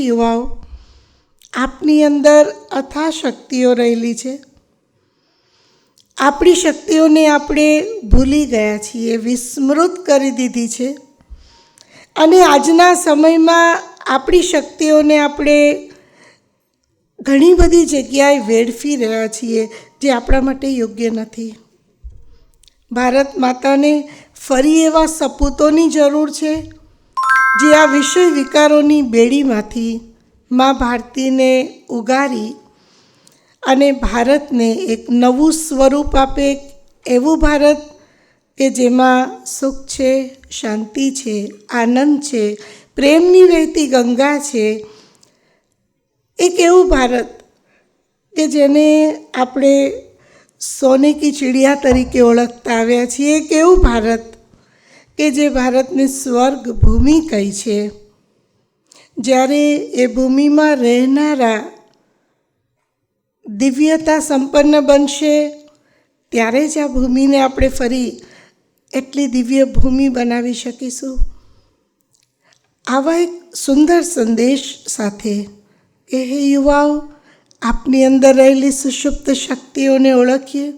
યુવાઓ, આપની અંદર અથાગ શક્તિઓ રહેલી છે. આપણી શક્તિઓને આપણે ભૂલી ગયા છીએ, વિસ્મૃત કરી દીધી છે. અને આજના સમયમાં આપણી શક્તિઓને આપણે ઘણી બધી જગ્યાએ વેડફી રહ્યા છીએ, જે આપણા માટે યોગ્ય નથી. ભારત માતાને ફરી એવા સપૂતોની જરૂર છે, જે આ વિષય વિકારોની બેડીમાંથી મા ભારતીને ઉગારી અને ભારતને એક નવું સ્વરૂપ આપે, એવું ભારત કે જેમાં સુખ છે, શાંતિ છે, આનંદ છે, પ્રેમની વહેતી ગંગા છે. એક એવું ભારત કે જેને આપણે સોને કી ચિડિયા તરીકે ઓળખતા આવ્યા છીએ. એક એવું ભારત કે જે ભારતને સ્વર્ગ ભૂમિ કહી છે. જ્યારે એ ભૂમિમાં રહેનારા દિવ્યતા સંપન્ન બનશે, ત્યારે જ આ ભૂમિને આપણે ફરી એટલી દિવ્ય ભૂમિ બનાવી શકીશું. આવા એક સુંદર સંદેશ સાથે કે હે યુવાઓ, આપની અંદર રહેલી સુષુપ્ત શક્તિઓને ઓળખીએ,